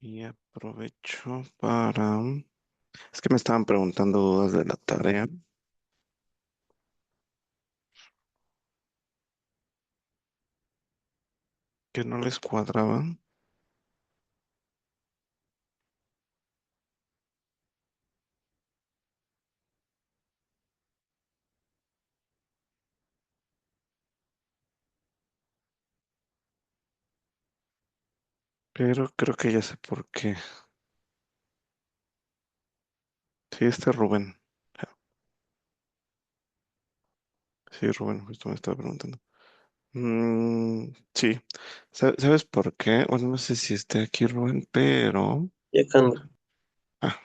Y aprovecho para... Es que me estaban preguntando dudas de la tarea que no les cuadraban, pero creo que ya sé por qué. Sí, Rubén. Sí, Rubén, justo me estaba preguntando. Sí, ¿sabes por qué? Bueno, no sé si esté aquí Rubén, pero... Ya cambio.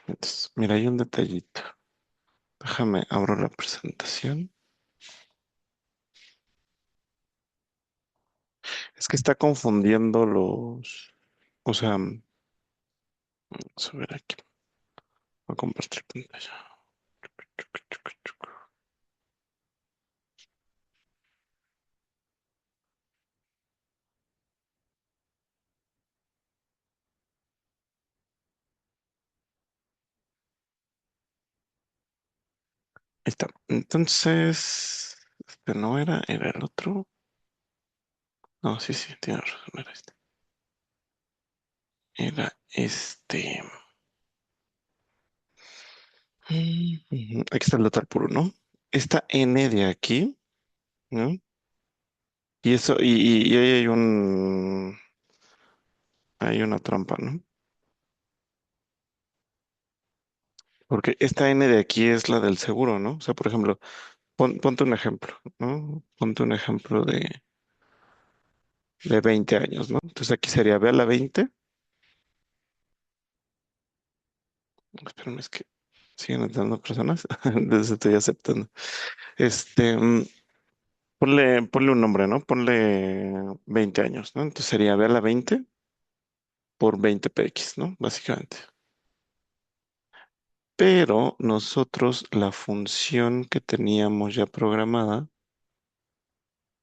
Entonces, mira, hay un detallito. Déjame, abro la presentación. Es que está confundiendo los... O sea, vamos a ver aquí. Voy a compartir pantalla. Ahí está. Entonces, este no era, era el otro. No, sí, sí, tiene razón, era este. Era este. Aquí está el datar puro, ¿no? Esta N de aquí, ¿no? Y eso, y ahí hay una trampa, ¿no? Porque esta N de aquí es la del seguro, ¿no? O sea, por ejemplo, ponte un ejemplo, ¿no? Ponte un ejemplo de 20 años, ¿no? Entonces aquí sería, ve a la 20. Espérame, es que siguen entrando personas. Entonces estoy aceptando. Este, ponle un nombre, ¿no? Ponle 20 años, ¿no? Entonces sería, ve a la 20 por 20 px, ¿no? Básicamente. Pero nosotros la función que teníamos ya programada,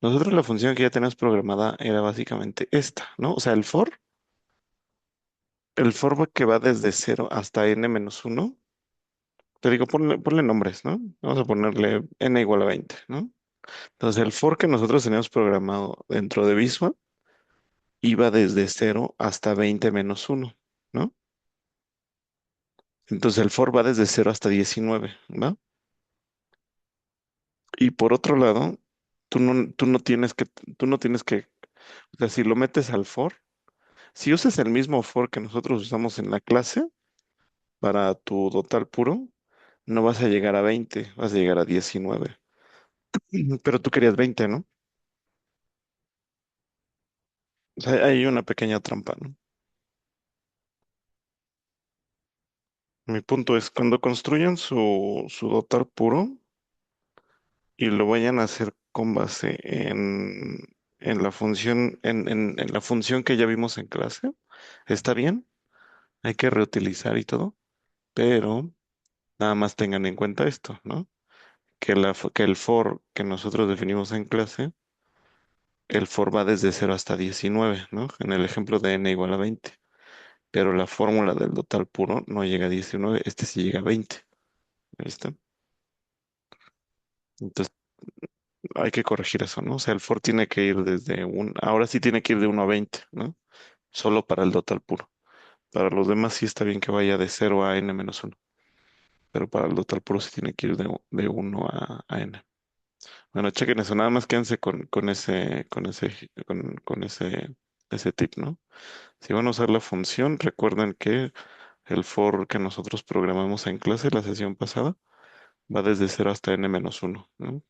nosotros la función que ya teníamos programada era básicamente esta, ¿no? O sea, el for que va desde 0 hasta n-1. Te digo, ponle nombres, ¿no? Vamos a ponerle n igual a 20, ¿no? Entonces, el for que nosotros teníamos programado dentro de Visual iba desde 0 hasta 20-1, ¿no? Entonces, el for va desde 0 hasta 19, ¿va? Y por otro lado, tú no tienes que, o sea, si lo metes al for, si usas el mismo for que nosotros usamos en la clase para tu total puro, no vas a llegar a 20, vas a llegar a 19. Pero tú querías 20, ¿no? O sea, hay una pequeña trampa, ¿no? Mi punto es, cuando construyan su total puro y lo vayan a hacer con base en la función, en la función que ya vimos en clase, está bien, hay que reutilizar y todo, pero nada más tengan en cuenta esto, ¿no? Que el for que nosotros definimos en clase, el for va desde 0 hasta 19, ¿no? En el ejemplo de n igual a 20, pero la fórmula del total puro no llega a 19, este sí llega a 20. ¿Listo? Entonces hay que corregir eso, ¿no? O sea, el for tiene que ir ahora sí tiene que ir de 1 a 20, ¿no? Solo para el total puro. Para los demás sí está bien que vaya de 0 a n-1, pero para el total puro sí tiene que ir de 1 a n. Bueno, chequen eso, nada más quédense con ese tip, ¿no? Si van a usar la función, recuerden que el for que nosotros programamos en clase la sesión pasada va desde 0 hasta n-1, ¿no?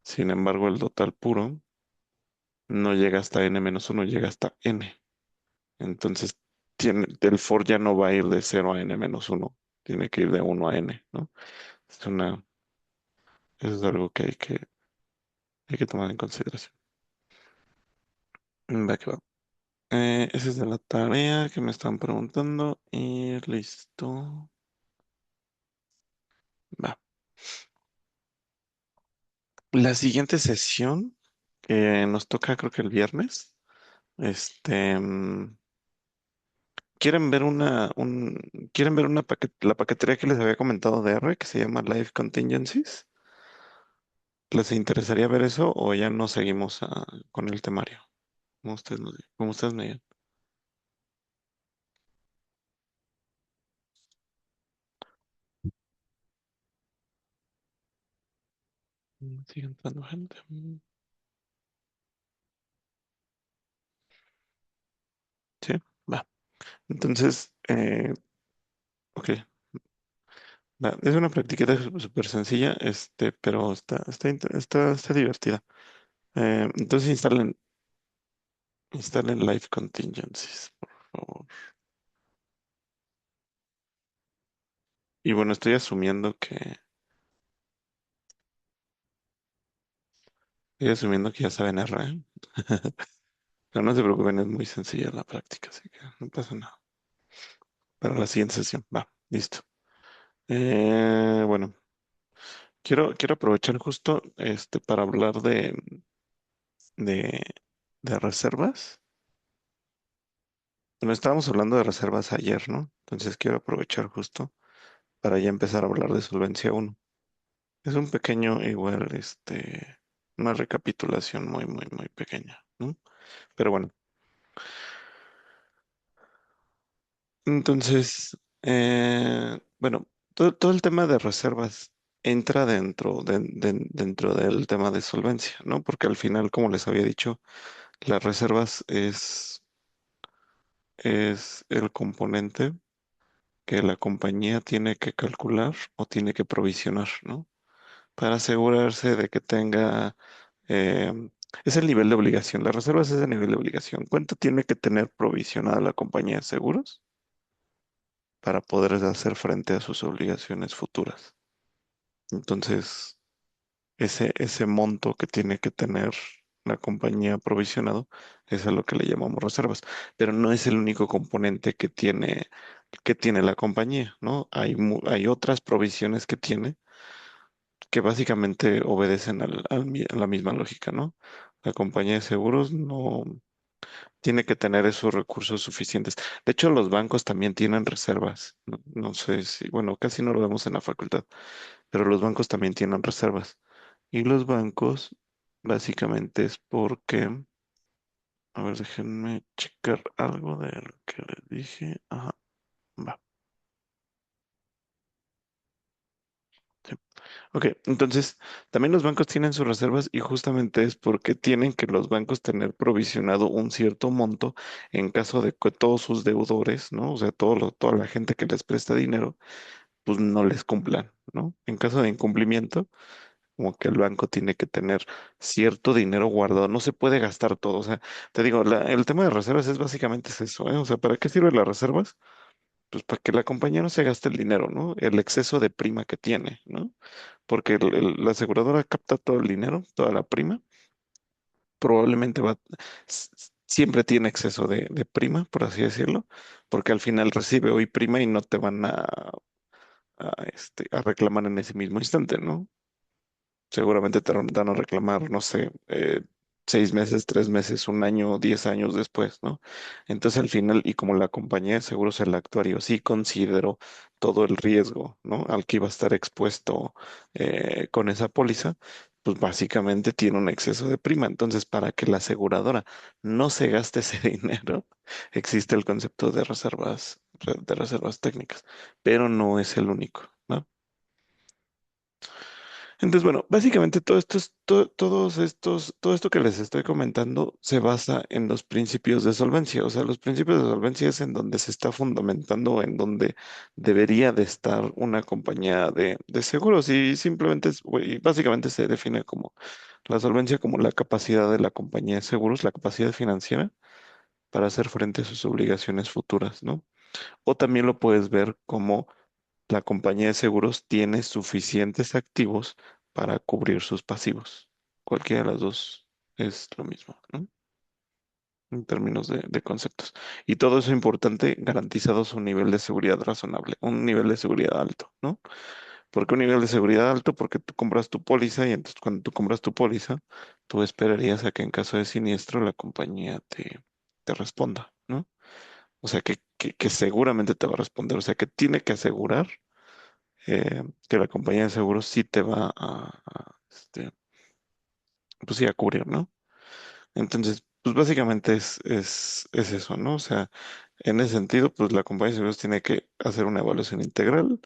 Sin embargo, el total puro no llega hasta n-1, llega hasta n. Entonces, el for ya no va a ir de 0 a n-1, tiene que ir de 1 a n, ¿no? Es una, Eso es algo que hay que tomar en consideración. Va que va. Esa es de la tarea que me están preguntando y listo. Va. La siguiente sesión que nos toca creo que el viernes, este, quieren ver quieren ver la paquetería que les había comentado de R, que se llama Live Contingencies. ¿Les interesaría ver eso o ya no seguimos con el temario? Como ustedes me digan. Sigue entrando gente. Sí, va. Entonces, ok, va. Es una practiquita súper sencilla, pero está divertida. Entonces instalen Live Contingencies, por favor. Y bueno, estoy asumiendo que ya saben R, ¿eh? Pero no se preocupen, es muy sencilla la práctica, así que no pasa nada. Para la siguiente sesión, va, listo. Bueno, quiero aprovechar justo para hablar de, de reservas. Bueno, estábamos hablando de reservas ayer, ¿no? Entonces quiero aprovechar justo para ya empezar a hablar de solvencia uno. Es un pequeño, igual, una recapitulación muy, muy, muy pequeña, ¿no? Pero bueno, entonces, bueno, todo el tema de reservas entra dentro del tema de solvencia, ¿no? Porque al final, como les había dicho, las reservas es el componente que la compañía tiene que calcular o tiene que provisionar, ¿no? Para asegurarse de que tenga, eh, es el nivel de obligación. Las reservas es el nivel de obligación. ¿Cuánto tiene que tener provisionada la compañía de seguros para poder hacer frente a sus obligaciones futuras? Entonces, ese monto que tiene que tener la compañía provisionado es a lo que le llamamos reservas, pero no es el único componente que tiene la compañía, ¿no? Hay otras provisiones que tiene que básicamente obedecen a la misma lógica, ¿no? La compañía de seguros no tiene que tener esos recursos suficientes. De hecho, los bancos también tienen reservas. No, no sé si, bueno, casi no lo vemos en la facultad, pero los bancos también tienen reservas. Y los bancos básicamente es porque, a ver, déjenme checar algo de lo que les dije. Ajá, va. Sí. Ok, entonces también los bancos tienen sus reservas y justamente es porque tienen que los bancos tener provisionado un cierto monto en caso de que todos sus deudores, ¿no? O sea, toda la gente que les presta dinero, pues no les cumplan, ¿no? En caso de incumplimiento, como que el banco tiene que tener cierto dinero guardado, no se puede gastar todo. O sea, te digo, el tema de reservas es básicamente es eso, ¿eh? O sea, ¿para qué sirven las reservas? Pues para que la compañía no se gaste el dinero, ¿no? El exceso de prima que tiene, ¿no? Porque la aseguradora capta todo el dinero, toda la prima, probablemente siempre tiene exceso de prima, por así decirlo, porque al final recibe hoy prima y no te van a reclamar en ese mismo instante, ¿no? Seguramente te van a reclamar, no sé, 6 meses, 3 meses, un año, 10 años después, ¿no? Entonces al final, y como la compañía de seguros, el actuario sí consideró todo el riesgo, ¿no? Al que iba a estar expuesto con esa póliza, pues básicamente tiene un exceso de prima. Entonces, para que la aseguradora no se gaste ese dinero, existe el concepto de reservas técnicas, pero no es el único, ¿no? Entonces, bueno, básicamente todo esto que les estoy comentando se basa en los principios de solvencia. O sea, los principios de solvencia es en donde se está fundamentando, en donde debería de estar una compañía de seguros y simplemente, y básicamente se define como la solvencia como la capacidad de la compañía de seguros, la capacidad financiera para hacer frente a sus obligaciones futuras, ¿no? O también lo puedes ver como la compañía de seguros tiene suficientes activos para cubrir sus pasivos. Cualquiera de las dos es lo mismo, ¿no? En términos de conceptos. Y todo eso importante, garantizados un nivel de seguridad razonable, un nivel de seguridad alto, ¿no? ¿Por qué un nivel de seguridad alto? Porque tú compras tu póliza y entonces cuando tú compras tu póliza, tú esperarías a que en caso de siniestro la compañía te responda, ¿no? O sea, que seguramente te va a responder, o sea, que tiene que asegurar que la compañía de seguros sí te va pues sí, a cubrir, ¿no? Entonces, pues básicamente es eso, ¿no? O sea, en ese sentido, pues la compañía de seguros tiene que hacer una evaluación integral,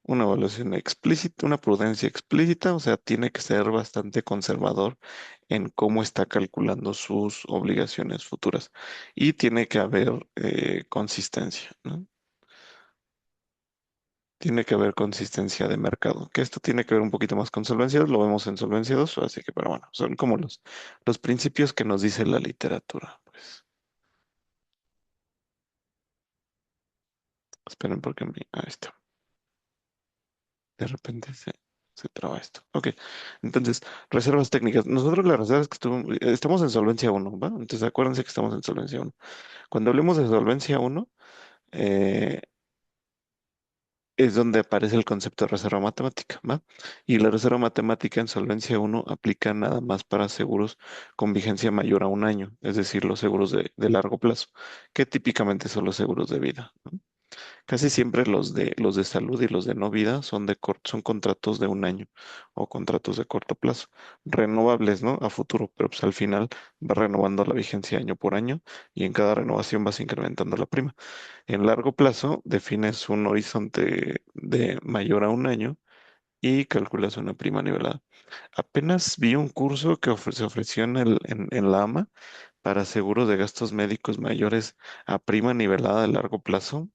una evaluación explícita, una prudencia explícita, o sea, tiene que ser bastante conservador en cómo está calculando sus obligaciones futuras y tiene que haber consistencia, ¿no? Tiene que haber consistencia de mercado, que esto tiene que ver un poquito más con Solvencia 2, lo vemos en Solvencia 2, así que, pero bueno, son como los principios que nos dice la literatura, pues. Esperen porque ahí está. De repente se traba esto. Ok. Entonces, reservas técnicas. Nosotros las reservas que estamos en solvencia uno, ¿va? Entonces, acuérdense que estamos en solvencia uno. Cuando hablemos de solvencia uno, eh, es donde aparece el concepto de reserva matemática, ¿va? Y la reserva matemática en solvencia uno aplica nada más para seguros con vigencia mayor a un año, es decir, los seguros de largo plazo, que típicamente son los seguros de vida, ¿no? Casi siempre los de salud y los de no vida son contratos de un año o contratos de corto plazo, renovables, ¿no? A futuro, pero pues al final va renovando la vigencia año por año y en cada renovación vas incrementando la prima. En largo plazo defines un horizonte de mayor a un año y calculas una prima nivelada. Apenas vi un curso que se ofreció en la AMA para seguros de gastos médicos mayores a prima nivelada de largo plazo.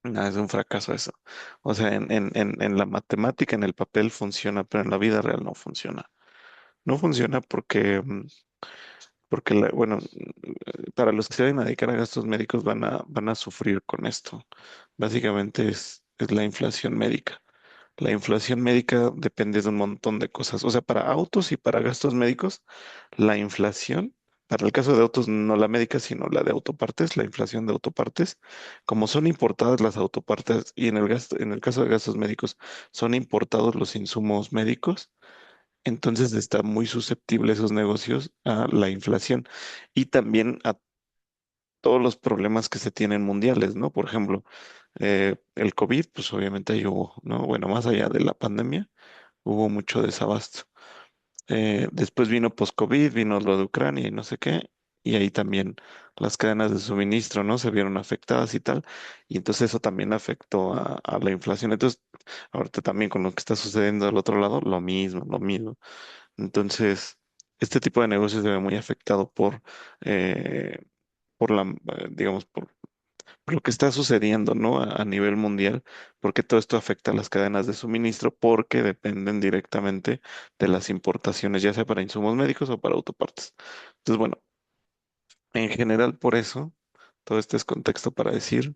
No, es un fracaso eso. O sea, en la matemática, en el papel funciona, pero en la vida real no funciona. No funciona porque bueno, para los que se vayan a dedicar a gastos médicos van a sufrir con esto. Básicamente es la inflación médica. La inflación médica depende de un montón de cosas. O sea, para autos y para gastos médicos, la inflación, para el caso de autos, no la médica, sino la de autopartes, la inflación de autopartes, como son importadas las autopartes y en el caso de gastos médicos, son importados los insumos médicos, entonces está muy susceptible esos negocios a la inflación y también a todos los problemas que se tienen mundiales, ¿no? Por ejemplo, el COVID, pues obviamente ahí hubo, ¿no? Bueno, más allá de la pandemia, hubo mucho desabasto. Después vino post-COVID, vino lo de Ucrania y no sé qué, y ahí también las cadenas de suministro, ¿no? Se vieron afectadas y tal, y entonces eso también afectó a la inflación. Entonces, ahorita también con lo que está sucediendo del otro lado, lo mismo, lo mismo. Entonces, este tipo de negocios se ve muy afectado eh, digamos, por lo que está sucediendo, ¿no? A nivel mundial, porque todo esto afecta a las cadenas de suministro porque dependen directamente de las importaciones, ya sea para insumos médicos o para autopartes. Entonces, bueno, en general, por eso, todo este es contexto para decir,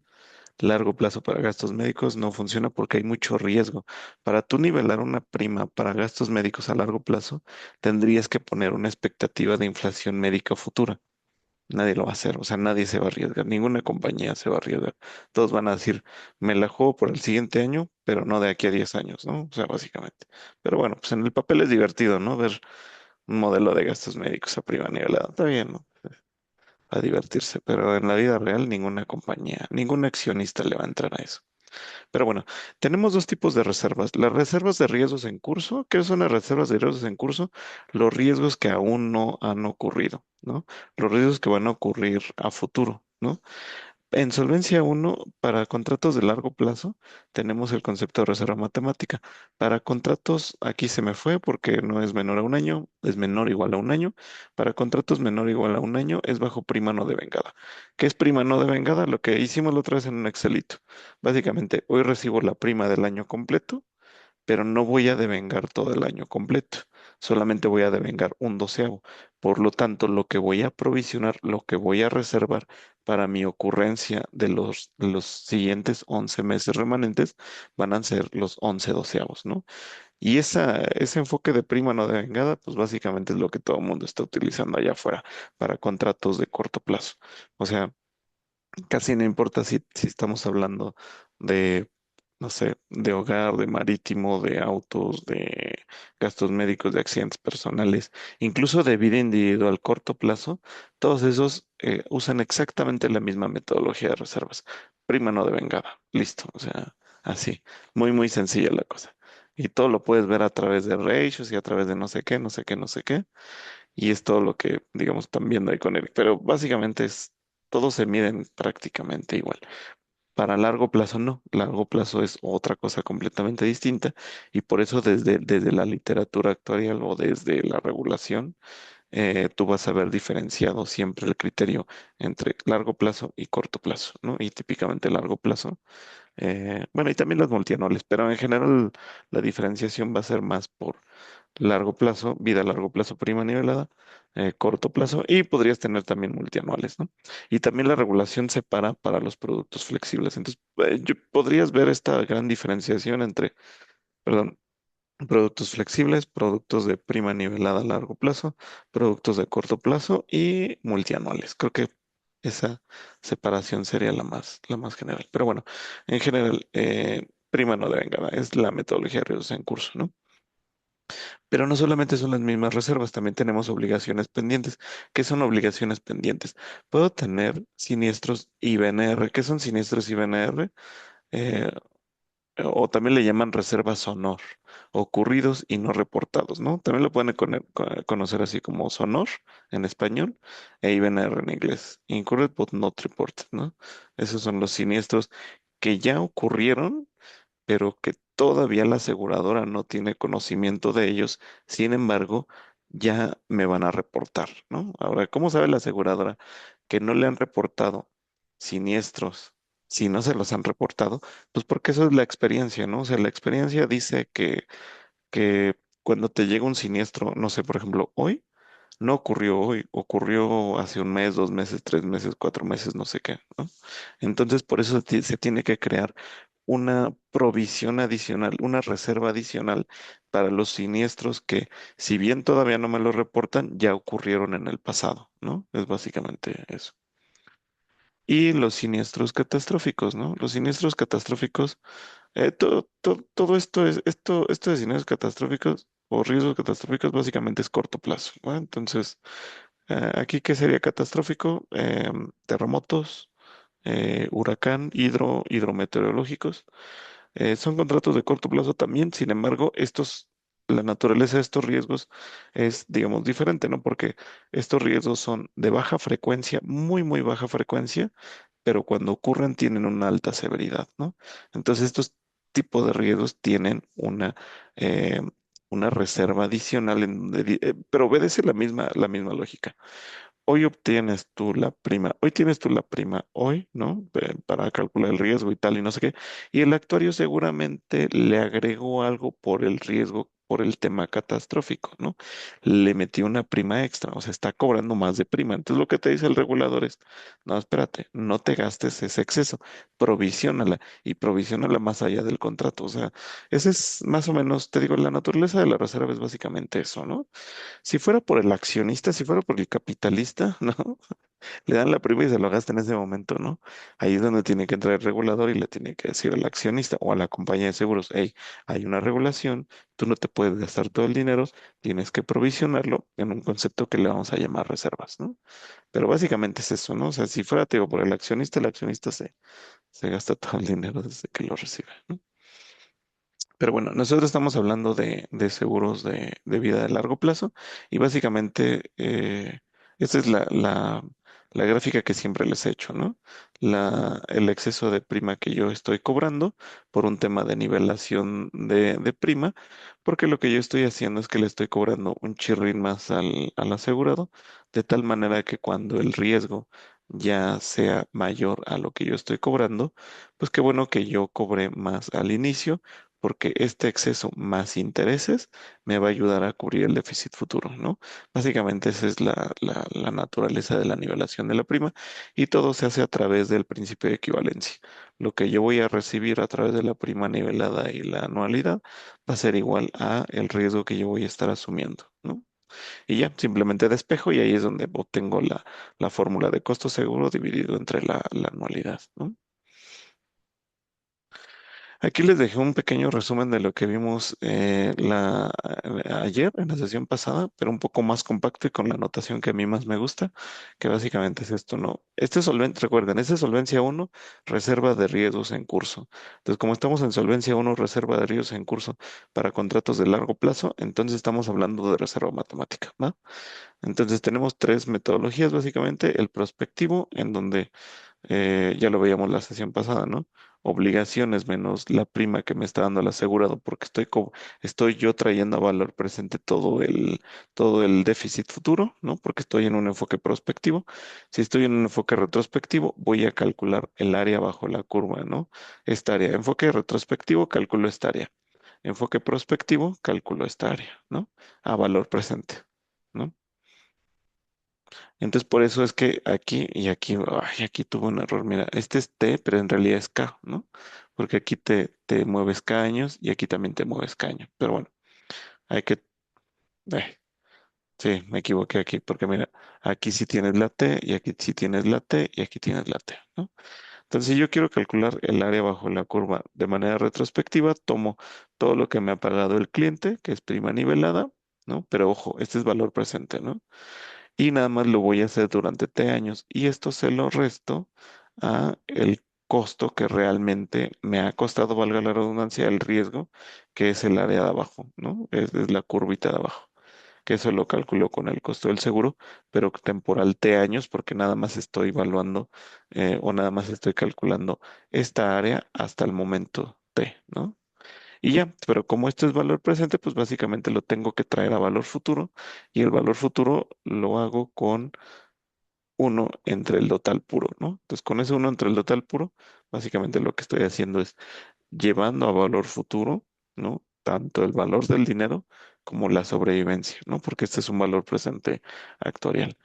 largo plazo para gastos médicos no funciona porque hay mucho riesgo. Para tú nivelar una prima para gastos médicos a largo plazo, tendrías que poner una expectativa de inflación médica futura. Nadie lo va a hacer, o sea, nadie se va a arriesgar, ninguna compañía se va a arriesgar. Todos van a decir, me la juego por el siguiente año, pero no de aquí a 10 años, ¿no? O sea, básicamente. Pero bueno, pues en el papel es divertido, ¿no? Ver un modelo de gastos médicos a prima nivelada. Está bien, ¿no? A divertirse, pero en la vida real ninguna compañía, ningún accionista le va a entrar a eso. Pero bueno, tenemos dos tipos de reservas. Las reservas de riesgos en curso. ¿Qué son las reservas de riesgos en curso? Los riesgos que aún no han ocurrido, ¿no? Los riesgos que van a ocurrir a futuro, ¿no? En Solvencia uno, para contratos de largo plazo, tenemos el concepto de reserva matemática. Para contratos, aquí se me fue porque no es menor a un año, es menor o igual a un año. Para contratos menor o igual a un año, es bajo prima no devengada. ¿Qué es prima no devengada? Lo que hicimos la otra vez en un Excelito. Básicamente, hoy recibo la prima del año completo, pero no voy a devengar todo el año completo, solamente voy a devengar un doceavo. Por lo tanto, lo que voy a provisionar, lo que voy a reservar para mi ocurrencia de los siguientes 11 meses remanentes van a ser los 11 doceavos, ¿no? Y ese enfoque de prima no devengada, pues básicamente es lo que todo el mundo está utilizando allá afuera para contratos de corto plazo. O sea, casi no importa si estamos hablando no sé, de hogar, de marítimo, de autos, de gastos médicos, de accidentes personales, incluso de vida individual corto plazo, todos esos usan exactamente la misma metodología de reservas. Prima no devengada. Listo. O sea, así. Muy, muy sencilla la cosa. Y todo lo puedes ver a través de ratios y a través de no sé qué, no sé qué, no sé qué. Y es todo lo que, digamos, están viendo ahí con Eric. Pero básicamente es, todos se miden prácticamente igual. Para largo plazo no, largo plazo es otra cosa completamente distinta y por eso desde la literatura actuarial o desde la regulación, tú vas a ver diferenciado siempre el criterio entre largo plazo y corto plazo, ¿no? Y típicamente largo plazo, bueno, y también las multianuales, pero en general la diferenciación va a ser más por largo plazo, vida a largo plazo prima nivelada, corto plazo y podrías tener también multianuales, ¿no? Y también la regulación separa para los productos flexibles. Entonces, podrías ver esta gran diferenciación entre, perdón, productos flexibles, productos de prima nivelada a largo plazo, productos de corto plazo y multianuales. Creo que esa separación sería la más general. Pero bueno, en general, prima no devengada es la metodología de riesgos en curso, ¿no? Pero no solamente son las mismas reservas, también tenemos obligaciones pendientes. ¿Qué son obligaciones pendientes? Puedo tener siniestros IBNR. ¿Qué son siniestros IBNR? Eh, o también le llaman reservas honor, ocurridos y no reportados, ¿no? También lo pueden conocer así como SONOR en español e IBNR en inglés. Incurred but not reported, ¿no? Esos son los siniestros que ya ocurrieron pero que todavía la aseguradora no tiene conocimiento de ellos. Sin embargo, ya me van a reportar, ¿no? Ahora, ¿cómo sabe la aseguradora que no le han reportado siniestros si no se los han reportado? Pues porque eso es la experiencia, ¿no? O sea, la experiencia dice que cuando te llega un siniestro, no sé, por ejemplo, hoy, no ocurrió hoy, ocurrió hace un mes, 2 meses, 3 meses, 4 meses, no sé qué, ¿no? Entonces, por eso se tiene que crear una provisión adicional, una reserva adicional para los siniestros que, si bien todavía no me lo reportan, ya ocurrieron en el pasado, ¿no? Es básicamente eso. Y los siniestros catastróficos, ¿no? Los siniestros catastróficos, todo esto de siniestros catastróficos o riesgos catastróficos básicamente es corto plazo, ¿no? Entonces, aquí, ¿qué sería catastrófico? Terremotos, huracán, hidrometeorológicos. Son contratos de corto plazo también, sin embargo, la naturaleza de estos riesgos es, digamos, diferente, ¿no? Porque estos riesgos son de baja frecuencia, muy, muy baja frecuencia, pero cuando ocurren tienen una alta severidad, ¿no? Entonces, estos tipos de riesgos tienen eh, una reserva adicional, pero obedece la misma lógica. Hoy tienes tú la prima hoy, ¿no? Para calcular el riesgo y tal y no sé qué. Y el actuario seguramente le agregó algo por el riesgo, por el tema catastrófico, ¿no? Le metió una prima extra, o sea, está cobrando más de prima. Entonces lo que te dice el regulador es, no, espérate, no te gastes ese exceso, provisiónala y provisiónala más allá del contrato. O sea, ese es más o menos, te digo, la naturaleza de la reserva es básicamente eso, ¿no? Si fuera por el accionista, si fuera por el capitalista, ¿no? Le dan la prima y se lo gasta en ese momento, ¿no? Ahí es donde tiene que entrar el regulador y le tiene que decir al accionista o a la compañía de seguros, hey, hay una regulación, tú no te puedes gastar todo el dinero, tienes que provisionarlo en un concepto que le vamos a llamar reservas, ¿no? Pero básicamente es eso, ¿no? O sea, si fuera, te digo, por el accionista se gasta todo el dinero desde que lo recibe, ¿no? Pero bueno, nosotros estamos hablando de seguros de vida de largo plazo y básicamente esta es la gráfica que siempre les he hecho, ¿no? El exceso de prima que yo estoy cobrando por un tema de nivelación de prima, porque lo que yo estoy haciendo es que le estoy cobrando un chirrín más al asegurado, de tal manera que cuando el riesgo ya sea mayor a lo que yo estoy cobrando, pues qué bueno que yo cobre más al inicio porque este exceso más intereses me va a ayudar a cubrir el déficit futuro, ¿no? Básicamente esa es la naturaleza de la nivelación de la prima y todo se hace a través del principio de equivalencia. Lo que yo voy a recibir a través de la prima nivelada y la anualidad va a ser igual a el riesgo que yo voy a estar asumiendo, ¿no? Y ya, simplemente despejo y ahí es donde obtengo la fórmula de costo seguro dividido entre la anualidad, ¿no? Aquí les dejé un pequeño resumen de lo que vimos ayer en la sesión pasada, pero un poco más compacto y con la anotación que a mí más me gusta, que básicamente es esto, ¿no? Este solvente, recuerden, este es solvencia uno, reserva de riesgos en curso. Entonces, como estamos en solvencia uno, reserva de riesgos en curso para contratos de largo plazo, entonces estamos hablando de reserva matemática, ¿va? Entonces tenemos tres metodologías, básicamente, el prospectivo, en donde ya lo veíamos la sesión pasada, ¿no? Obligaciones menos la prima que me está dando el asegurado, porque estoy yo trayendo a valor presente todo el déficit futuro, ¿no? Porque estoy en un enfoque prospectivo. Si estoy en un enfoque retrospectivo, voy a calcular el área bajo la curva, ¿no? Esta área. Enfoque retrospectivo, calculo esta área. Enfoque prospectivo, calculo esta área, ¿no? A valor presente, ¿no? Entonces, por eso es que aquí y aquí, ay, aquí tuvo un error. Mira, este es T, pero en realidad es K, ¿no? Porque aquí te mueves K años y aquí también te mueves K años. Pero bueno, hay que, eh, sí, me equivoqué aquí, porque mira, aquí sí tienes la T y aquí sí tienes la T y aquí tienes la T, ¿no? Entonces, si yo quiero calcular el área bajo la curva de manera retrospectiva, tomo todo lo que me ha pagado el cliente, que es prima nivelada, ¿no? Pero ojo, este es valor presente, ¿no? Y nada más lo voy a hacer durante T años y esto se lo resto a el costo que realmente me ha costado, valga la redundancia, el riesgo, que es el área de abajo, ¿no? Es la curvita de abajo, que eso lo calculo con el costo del seguro, pero temporal T años porque nada más estoy evaluando o nada más estoy calculando esta área hasta el momento T, ¿no? Y ya, pero como esto es valor presente, pues básicamente lo tengo que traer a valor futuro y el valor futuro lo hago con uno entre el total puro, ¿no? Entonces, con ese uno entre el total puro, básicamente lo que estoy haciendo es llevando a valor futuro, ¿no? Tanto el valor del dinero como la sobrevivencia, ¿no? Porque este es un valor presente actuarial.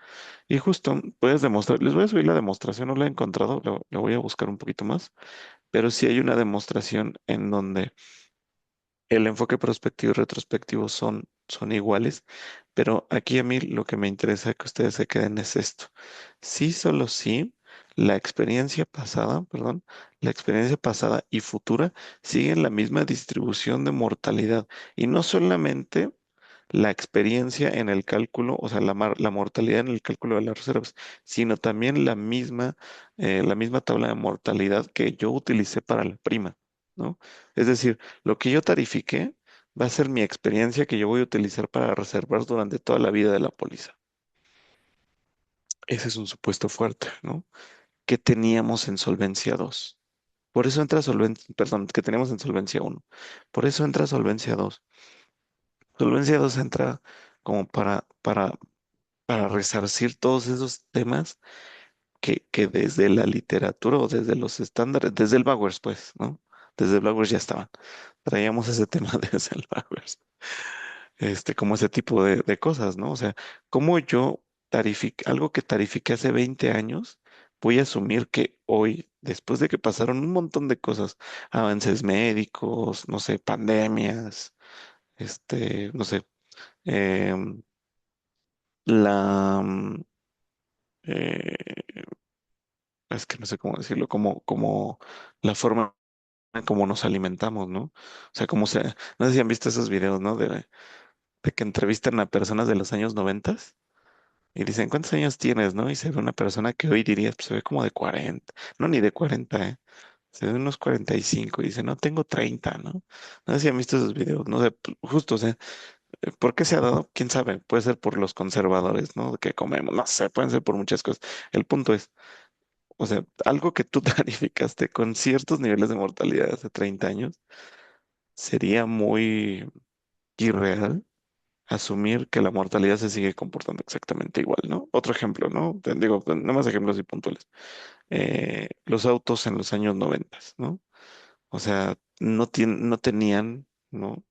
Y justo puedes demostrar, les voy a subir la demostración, no la he encontrado, la voy a buscar un poquito más, pero sí hay una demostración en donde el enfoque prospectivo y retrospectivo son iguales, pero aquí a mí lo que me interesa que ustedes se queden es esto. Sí, solo sí, la experiencia pasada y futura siguen la misma distribución de mortalidad y no solamente la experiencia en el cálculo, o sea, la mortalidad en el cálculo de las reservas, sino también la misma tabla de mortalidad que yo utilicé para la prima, ¿no? Es decir, lo que yo tarifiqué va a ser mi experiencia que yo voy a utilizar para reservar durante toda la vida de la póliza. Ese es un supuesto fuerte, ¿no? Que teníamos en solvencia 2. Por eso entra solvencia, perdón, que teníamos en solvencia uno. Por eso entra solvencia 2. Solvencia 2 entra como para resarcir todos esos temas que desde la literatura o desde los estándares, desde el Bowers, pues, ¿no? Desde el Bowers ya estaban. Traíamos ese tema desde el Bowers. Como ese tipo de cosas, ¿no? O sea, como yo algo que tarifiqué hace 20 años, voy a asumir que hoy, después de que pasaron un montón de cosas, avances médicos, no sé, pandemias, no sé, em, la, eh, es que no sé cómo decirlo, como la forma en cómo nos alimentamos, ¿no? O sea, no sé si han visto esos videos, ¿no? De que entrevistan a personas de los años 90 y dicen, ¿cuántos años tienes, no? Y se ve una persona que hoy diría, pues, se ve como de 40, no, ni de 40, ¿eh? Se ve unos 45 y dice, no, tengo 30, ¿no? No sé si han visto esos videos, no sé, justo, o sea, ¿por qué se ha dado? ¿Quién sabe? Puede ser por los conservadores, ¿no? Que comemos, no sé, pueden ser por muchas cosas. El punto es, o sea, algo que tú tarificaste con ciertos niveles de mortalidad hace 30 años sería muy irreal asumir que la mortalidad se sigue comportando exactamente igual, ¿no? Otro ejemplo, ¿no? Te digo, no más ejemplos y puntuales. Los autos en los años 90, ¿no? O sea, no tenían, ¿no?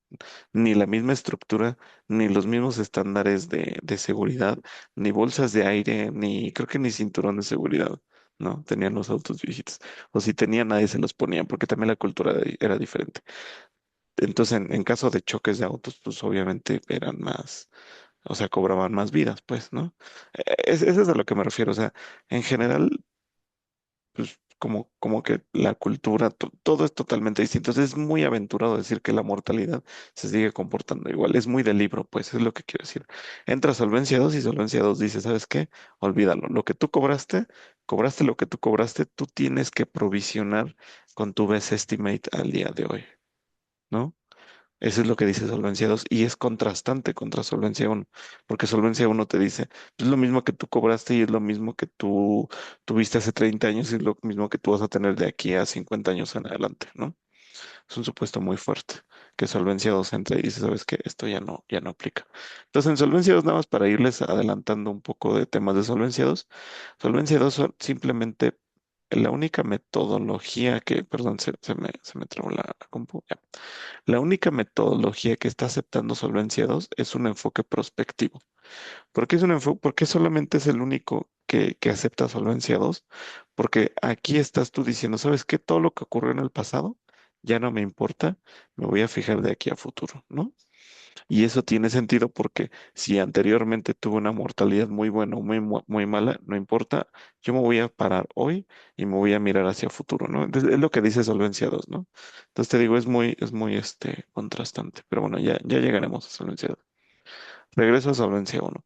Ni la misma estructura, ni los mismos estándares de seguridad, ni bolsas de aire, ni creo que ni cinturón de seguridad, ¿no? Tenían los autos viejitos. O si tenían, nadie se los ponía, porque también la cultura era diferente. Entonces, en caso de choques de autos, pues obviamente eran más, o sea, cobraban más vidas, pues, ¿no? Eso es a lo que me refiero. O sea, en general, pues como que la cultura, todo es totalmente distinto. Entonces es muy aventurado decir que la mortalidad se sigue comportando igual. Es muy de libro, pues es lo que quiero decir. Entra Solvencia 2 y Solvencia 2 dice, ¿sabes qué? Olvídalo. Lo que tú cobraste, cobraste lo que tú cobraste, tú tienes que provisionar con tu best estimate al día de hoy, ¿no? Eso es lo que dice Solvencia 2 y es contrastante contra Solvencia uno, porque Solvencia uno te dice, es lo mismo que tú cobraste y es lo mismo que tú tuviste hace 30 años y es lo mismo que tú vas a tener de aquí a 50 años en adelante, ¿no? Es un supuesto muy fuerte, que Solvencia 2 entra y dice, ¿sabes qué? Esto ya no aplica. Entonces, en Solvencia 2 nada más para irles adelantando un poco de temas de Solvencia 2, Solvencia 2 son simplemente la única metodología que, perdón, se me trabó la compu. La única metodología que está aceptando Solvencia 2 es un enfoque prospectivo. ¿Por qué es un enfoque? ¿Por qué solamente es el único que acepta Solvencia 2? Porque aquí estás tú diciendo, ¿sabes qué? Todo lo que ocurrió en el pasado ya no me importa, me voy a fijar de aquí a futuro, ¿no? Y eso tiene sentido porque si anteriormente tuve una mortalidad muy buena o muy mala, no importa, yo me voy a parar hoy y me voy a mirar hacia futuro, ¿no? Entonces, es lo que dice Solvencia 2, ¿no? Entonces te digo, es muy contrastante, pero bueno, ya llegaremos a Solvencia 2. Regreso a Solvencia 1.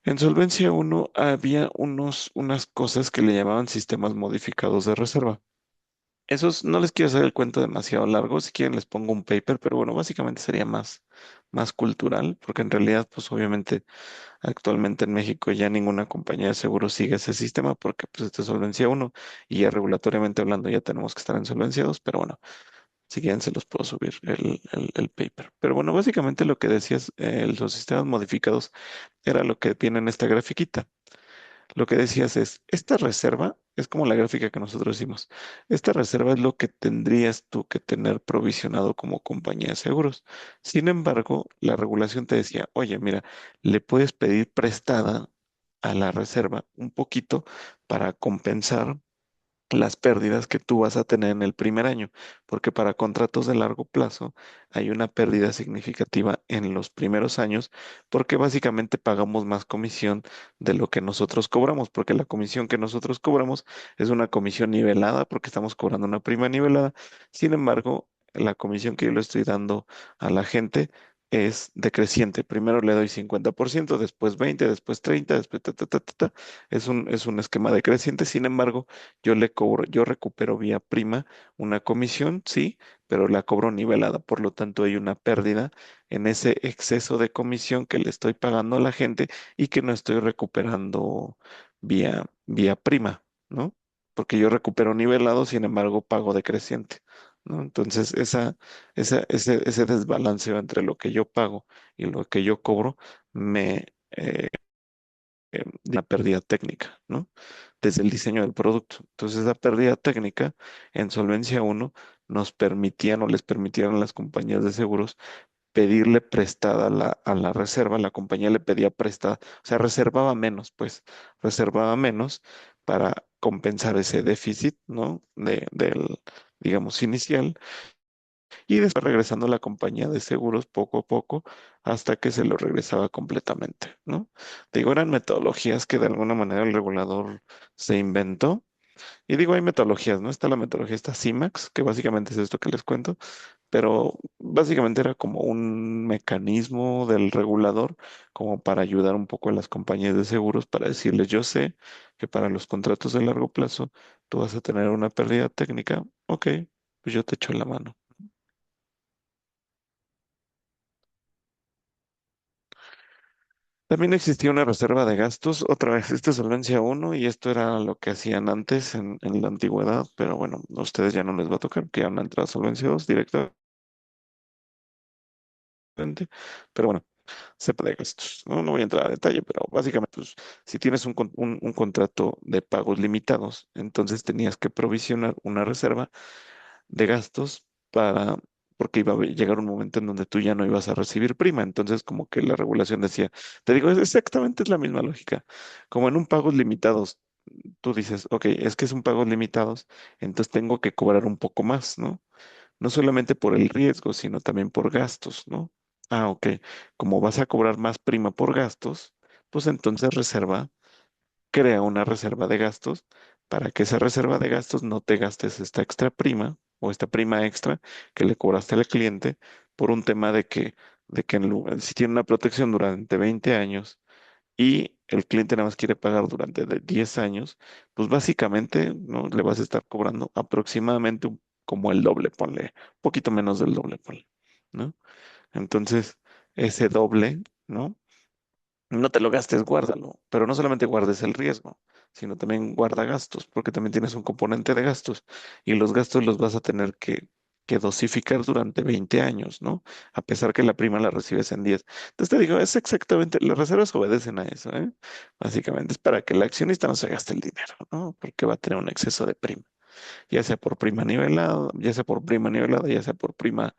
En Solvencia 1 había unas cosas que le llamaban sistemas modificados de reserva. Esos no les quiero hacer el cuento demasiado largo, si quieren les pongo un paper, pero bueno, básicamente sería más cultural, porque en realidad, pues obviamente actualmente en México ya ninguna compañía de seguros sigue ese sistema porque pues este es Solvencia uno y ya regulatoriamente hablando ya tenemos que estar en Solvencia 2, pero bueno, si quieren se los puedo subir el paper. Pero bueno, básicamente lo que decías, los sistemas modificados era lo que viene en esta grafiquita. Lo que decías es, esta reserva es como la gráfica que nosotros hicimos. Esta reserva es lo que tendrías tú que tener provisionado como compañía de seguros. Sin embargo, la regulación te decía, oye, mira, le puedes pedir prestada a la reserva un poquito para compensar las pérdidas que tú vas a tener en el primer año, porque para contratos de largo plazo hay una pérdida significativa en los primeros años, porque básicamente pagamos más comisión de lo que nosotros cobramos, porque la comisión que nosotros cobramos es una comisión nivelada, porque estamos cobrando una prima nivelada. Sin embargo, la comisión que yo le estoy dando a la gente es decreciente. Primero le doy 50%, después 20, después 30, después ta, ta, ta, ta, ta. Es un esquema decreciente. Sin embargo, yo recupero vía prima una comisión, sí, pero la cobro nivelada. Por lo tanto, hay una pérdida en ese exceso de comisión que le estoy pagando a la gente y que no estoy recuperando vía prima, ¿no? Porque yo recupero nivelado, sin embargo, pago decreciente, ¿no? Entonces, ese desbalanceo entre lo que yo pago y lo que yo cobro me una pérdida técnica, ¿no? Desde el diseño del producto. Entonces, la pérdida técnica en Solvencia uno nos permitían o les permitían a las compañías de seguros pedirle prestada a la reserva, la compañía le pedía prestada, o sea, reservaba menos, pues, reservaba menos para compensar ese déficit, ¿no? Del, digamos, inicial y después regresando a la compañía de seguros poco a poco hasta que se lo regresaba completamente, ¿no? Digo, eran metodologías que de alguna manera el regulador se inventó. Y digo, hay metodologías, ¿no? Está la metodología, está CIMAX, que básicamente es esto que les cuento, pero básicamente era como un mecanismo del regulador como para ayudar un poco a las compañías de seguros para decirles, yo sé que para los contratos de largo plazo tú vas a tener una pérdida técnica, ok, pues yo te echo la mano. También existía una reserva de gastos, otra vez, esta es Solvencia uno y esto era lo que hacían antes en la antigüedad, pero bueno, a ustedes ya no les va a tocar, que ya van a entrar a Solvencia 2 directamente, pero bueno, sepa de gastos. No voy a entrar a detalle, pero básicamente, pues, si tienes un contrato de pagos limitados, entonces tenías que provisionar una reserva de gastos porque iba a llegar un momento en donde tú ya no ibas a recibir prima. Entonces, como que la regulación decía, te digo, es exactamente es la misma lógica. Como en un pagos limitados, tú dices, ok, es que es un pagos limitados, entonces tengo que cobrar un poco más, ¿no? No solamente por el riesgo, sino también por gastos, ¿no? Ah, ok. Como vas a cobrar más prima por gastos, pues entonces crea una reserva de gastos para que esa reserva de gastos no te gastes esta extra prima o esta prima extra que le cobraste al cliente por un tema de que si tiene una protección durante 20 años y el cliente nada más quiere pagar durante 10 años, pues básicamente, ¿no? Le vas a estar cobrando aproximadamente como el doble, ponle, un poquito menos del doble, ponle, ¿no? Entonces, ese doble, ¿no? No te lo gastes, guárdalo, pero no solamente guardes el riesgo, sino también guarda gastos, porque también tienes un componente de gastos y los gastos los vas a tener que dosificar durante 20 años, ¿no? A pesar que la prima la recibes en 10. Entonces te digo, es exactamente, las reservas obedecen a eso, ¿eh? Básicamente es para que el accionista no se gaste el dinero, ¿no? Porque va a tener un exceso de prima, ya sea por prima nivelada, ya sea por prima nivelada, ya sea por prima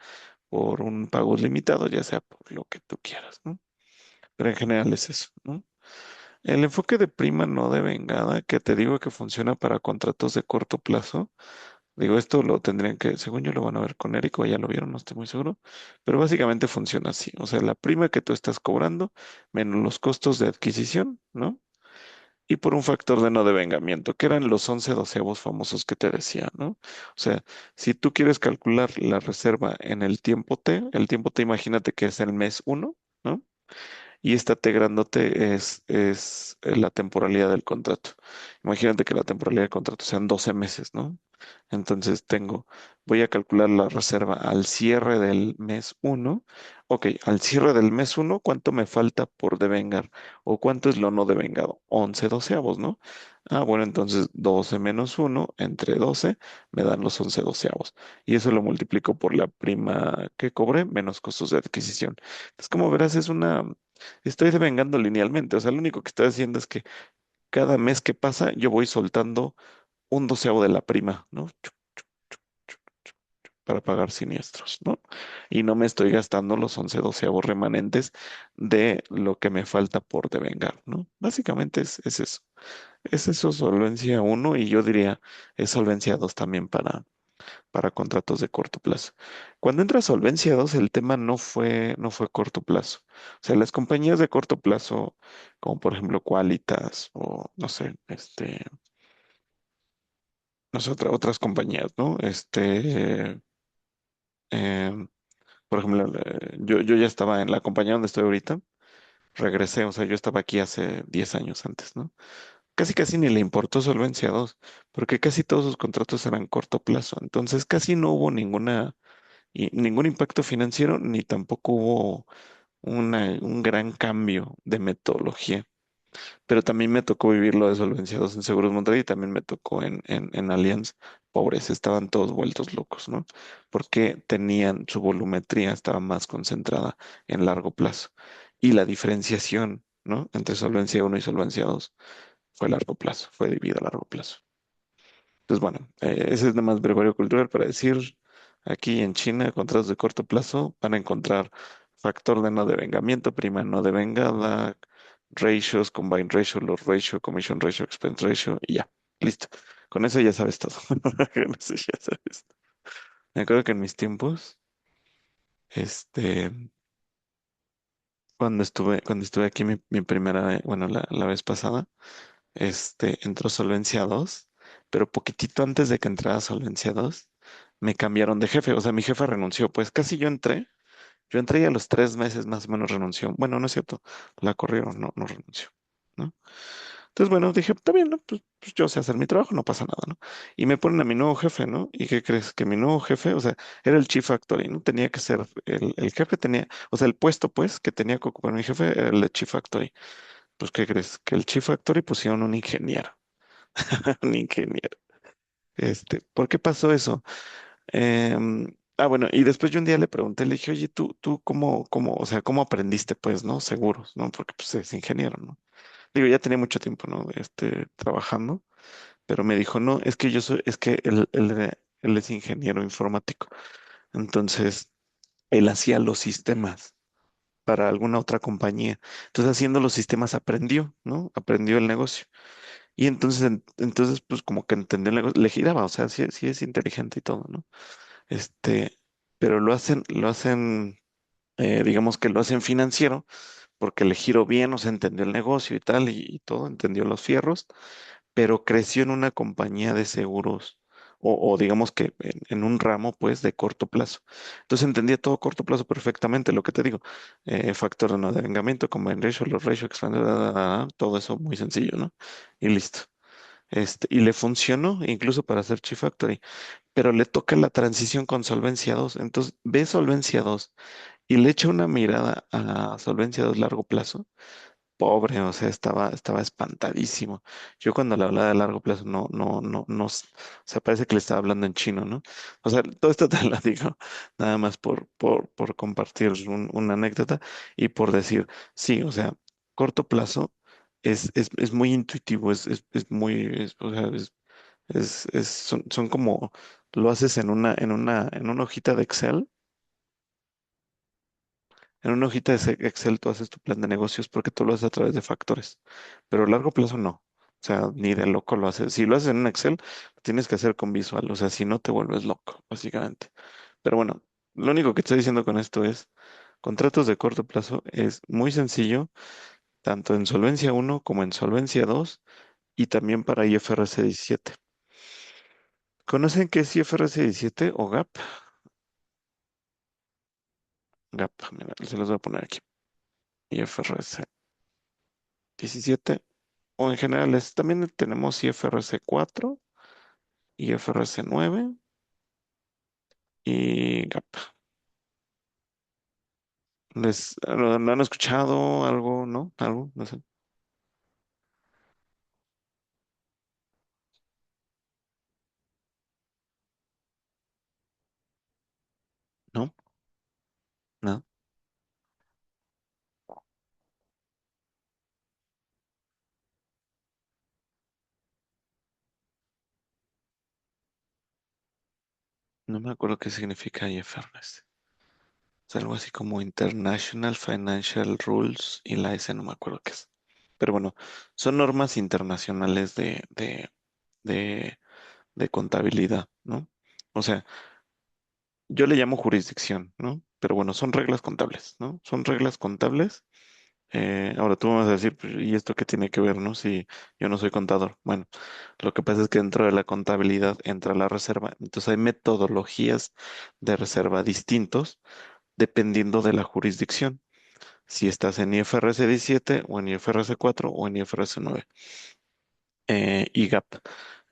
por un pago limitado, ya sea por lo que tú quieras, ¿no? Pero en general es eso, ¿no? El enfoque de prima no de vengada, que te digo que funciona para contratos de corto plazo. Digo, esto lo tendrían que, según yo lo van a ver con Eric, o ya lo vieron, no estoy muy seguro, pero básicamente funciona así. O sea, la prima que tú estás cobrando menos los costos de adquisición, ¿no? Y por un factor de no devengamiento, que eran los 11 doceavos famosos que te decía, ¿no? O sea, si tú quieres calcular la reserva en el tiempo T imagínate que es el mes uno, ¿no? Y esta T grandote es la temporalidad del contrato. Imagínate que la temporalidad del contrato sean 12 meses, ¿no? Entonces voy a calcular la reserva al cierre del mes uno. Ok, al cierre del mes uno, ¿cuánto me falta por devengar? ¿O cuánto es lo no devengado? 11 doceavos, ¿no? Ah, bueno, entonces 12 menos uno entre 12 me dan los 11 doceavos. Y eso lo multiplico por la prima que cobré menos costos de adquisición. Entonces, como verás, estoy devengando linealmente. O sea, lo único que estoy haciendo es que cada mes que pasa yo voy soltando un doceavo de la prima, ¿no? Para pagar siniestros, ¿no? Y no me estoy gastando los 11 doceavos remanentes de lo que me falta por devengar, ¿no? Básicamente es eso. Es eso, solvencia uno, y yo diría es solvencia 2 también para contratos de corto plazo. Cuando entra solvencia 2, el tema no fue corto plazo. O sea, las compañías de corto plazo, como por ejemplo Qualitas o no sé, no sé, otras compañías, ¿no? Em, por ejemplo, yo ya estaba en la compañía donde estoy ahorita, regresé, o sea, yo estaba aquí hace 10 años antes, ¿no? Casi casi ni le importó Solvencia 2, porque casi todos sus contratos eran corto plazo, entonces casi no hubo ningún impacto financiero, ni tampoco hubo un gran cambio de metodología. Pero también me tocó vivir lo de Solvencia 2 en Seguros Monterrey y también me tocó en Allianz. Pobres, estaban todos vueltos locos, ¿no? Porque su volumetría estaba más concentrada en largo plazo. Y la diferenciación, ¿no? Entre Solvencia uno y Solvencia 2 fue a largo plazo, fue debido a largo plazo. Pues bueno, ese es nada más brevario cultural para decir, aquí en China, contratos de corto plazo van a encontrar factor de no devengamiento, prima no devengada, ratios, combined ratio, loss ratio, commission ratio, expense ratio, y ya, listo. Con eso ya sabes todo. Con eso ya sabes. Me acuerdo que en mis tiempos, este, cuando estuve aquí mi primera, bueno, la vez pasada, entró Solvencia 2, pero poquitito antes de que entrara Solvencia 2, me cambiaron de jefe. O sea, mi jefe renunció. Pues casi yo entré y a los 3 meses más o menos renunció. Bueno, no es cierto, la corrieron, no, no renunció, ¿no? Entonces, bueno, dije, está bien, ¿no? Pues yo sé hacer mi trabajo, no pasa nada, ¿no? Y me ponen a mi nuevo jefe, ¿no? ¿Y qué crees? Que mi nuevo jefe, o sea, era el Chief Factory, ¿no? Tenía que ser, el jefe tenía, o sea, el puesto, pues, que tenía que ocupar mi jefe era el de Chief Factory. Pues, ¿qué crees? Que el Chief Factory pusieron un ingeniero. Un ingeniero. ¿Por qué pasó eso? Bueno, y después yo un día le pregunté, le dije, oye, tú o sea, ¿cómo aprendiste, pues, no? Seguros, ¿no? Porque, pues, es ingeniero, ¿no? Digo, ya tenía mucho tiempo, ¿no? Trabajando, pero me dijo, no, es que él es ingeniero informático. Entonces, él hacía los sistemas para alguna otra compañía. Entonces, haciendo los sistemas aprendió, ¿no? Aprendió el negocio. Y entonces, pues como que entendió el negocio, le giraba, o sea, sí, sí es inteligente y todo, ¿no? Este, pero digamos que lo hacen financiero, porque le giró bien, o sea, entendió el negocio y tal, y todo, entendió los fierros, pero creció en una compañía de seguros o digamos que en un ramo pues de corto plazo. Entonces entendía todo corto plazo perfectamente, lo que te digo, factor de no devengamiento, combined ratio, loss ratio, expanded, todo eso muy sencillo, ¿no? Y listo. Y le funcionó incluso para hacer Chief Factory, pero le toca la transición con Solvencia 2. Entonces ve Solvencia 2 y le echa una mirada a Solvencia 2 largo plazo. Pobre, o sea, estaba espantadísimo. Yo cuando le hablaba de largo plazo, o sea, parece que le estaba hablando en chino, ¿no? O sea, todo esto te lo digo nada más por compartir una anécdota y por decir, sí, o sea, corto plazo es muy intuitivo, es muy, o sea, son como, lo haces en una hojita de Excel. En una hojita de Excel tú haces tu plan de negocios porque tú lo haces a través de factores, pero a largo plazo no. O sea, ni de loco lo haces. Si lo haces en un Excel, lo tienes que hacer con visual. O sea, si no te vuelves loco, básicamente. Pero bueno, lo único que estoy diciendo con esto es, contratos de corto plazo es muy sencillo, tanto en Solvencia uno como en Solvencia 2 y también para IFRS 17. ¿Conocen qué es IFRS 17 o GAP? GAP, mira, se los voy a poner aquí. IFRS 17 o en general también tenemos IFRS 4, IFRS 9 y GAP. ¿Lo han escuchado algo, no? Algo, no sé. ¿No? No, no me acuerdo qué significa IFRS. Es algo así como International Financial Rules y la S no me acuerdo qué es. Pero bueno, son normas internacionales de, de contabilidad, ¿no? O sea, yo le llamo jurisdicción, ¿no? Pero bueno, son reglas contables, ¿no? Son reglas contables. Ahora tú me vas a decir, "Pues, ¿y esto qué tiene que ver, no? Si yo no soy contador. Bueno, lo que pasa es que dentro de la contabilidad entra la reserva. Entonces hay metodologías de reserva distintos dependiendo de la jurisdicción. Si estás en IFRS 17 o en IFRS 4 o en IFRS 9. Y GAP.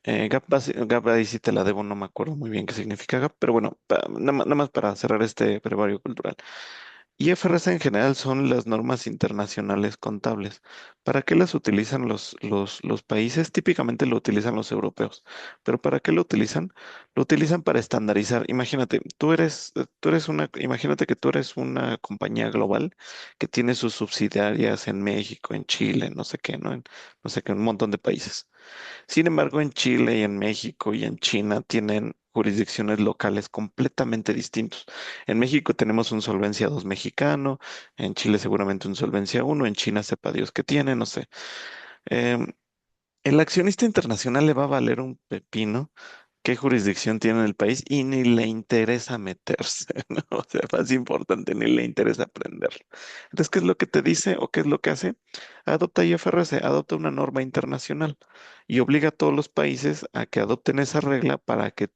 GAP ahí sí te la debo, no me acuerdo muy bien qué significa GAP, pero bueno, nada más para cerrar este brevario cultural. IFRS en general son las normas internacionales contables. ¿Para qué las utilizan los países? Típicamente lo utilizan los europeos. ¿Pero para qué lo utilizan? Lo utilizan para estandarizar. Imagínate, imagínate que tú eres una compañía global que tiene sus subsidiarias en México, en Chile, no sé qué, ¿no? No sé qué, un montón de países. Sin embargo, en Chile y en México y en China tienen jurisdicciones locales completamente distintos. En México tenemos un Solvencia 2 mexicano, en Chile seguramente un Solvencia uno, en China sepa Dios qué tiene, no sé. Em, el accionista internacional le va a valer un pepino qué jurisdicción tiene el país y ni le interesa meterse, ¿no? O sea, más importante, ni le interesa aprenderlo. Entonces, ¿qué es lo que te dice o qué es lo que hace? Adopta IFRS, adopta una norma internacional y obliga a todos los países a que adopten esa regla para que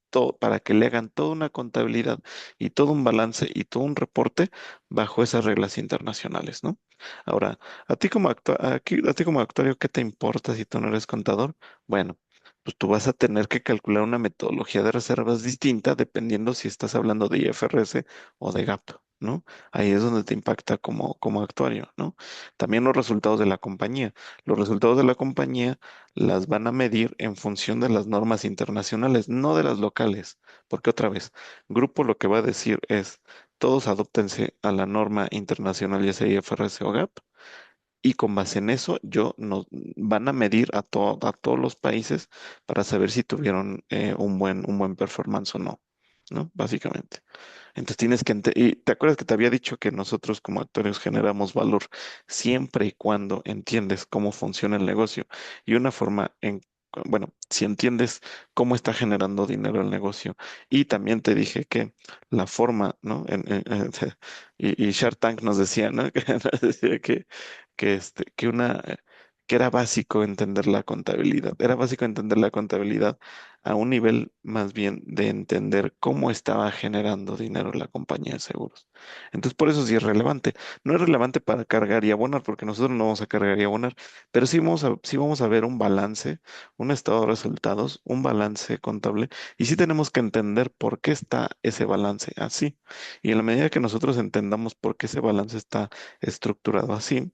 le hagan toda una contabilidad y todo un balance y todo un reporte bajo esas reglas internacionales, ¿no? Ahora, a ti como actuario, ¿qué te importa si tú no eres contador? Bueno, pues tú vas a tener que calcular una metodología de reservas distinta dependiendo si estás hablando de IFRS o de GAAP, ¿no? Ahí es donde te impacta como actuario, ¿no? También los resultados de la compañía. Los resultados de la compañía las van a medir en función de las normas internacionales, no de las locales, porque otra vez, grupo lo que va a decir es, todos adóptense a la norma internacional, ya sea IFRS o GAAP, y con base en eso, nos van a medir a todos los países para saber si tuvieron un buen performance o no, ¿no? Básicamente. Entonces y te acuerdas que te había dicho que nosotros como actores generamos valor siempre y cuando entiendes cómo funciona el negocio. Y una forma bueno, si entiendes cómo está generando dinero el negocio. Y también te dije que la forma, ¿no? Y Shark Tank nos decía, ¿no? Que nos decía que que era básico entender la contabilidad. Era básico entender la contabilidad a un nivel más bien de entender cómo estaba generando dinero la compañía de seguros. Entonces, por eso sí es relevante. No es relevante para cargar y abonar, porque nosotros no vamos a cargar y abonar, pero sí vamos a ver un balance, un estado de resultados, un balance contable, y sí tenemos que entender por qué está ese balance así. Y en la medida que nosotros entendamos por qué ese balance está estructurado así,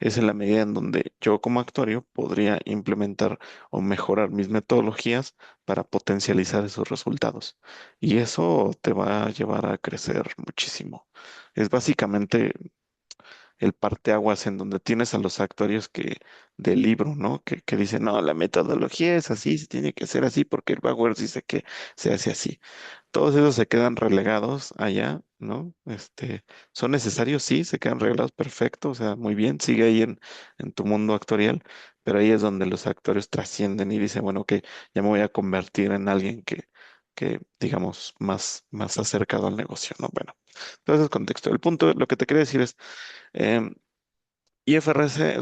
es en la medida en donde yo como actuario podría implementar o mejorar mis metodologías para potencializar esos resultados. Y eso te va a llevar a crecer muchísimo. Es básicamente el parteaguas en donde tienes a los actuarios del libro, ¿no? Que dicen, no, la metodología es así, se tiene que hacer así porque el Bauer dice que se hace así. Todos esos se quedan relegados allá, ¿no? Son necesarios, sí, se quedan relegados perfecto, o sea, muy bien, sigue ahí en tu mundo actuarial, pero ahí es donde los actuarios trascienden y dicen, bueno, ok, ya me voy a convertir en alguien que digamos, más acercado al negocio, ¿no? Bueno, entonces contexto. El punto, lo que te quería decir es, em, IFRS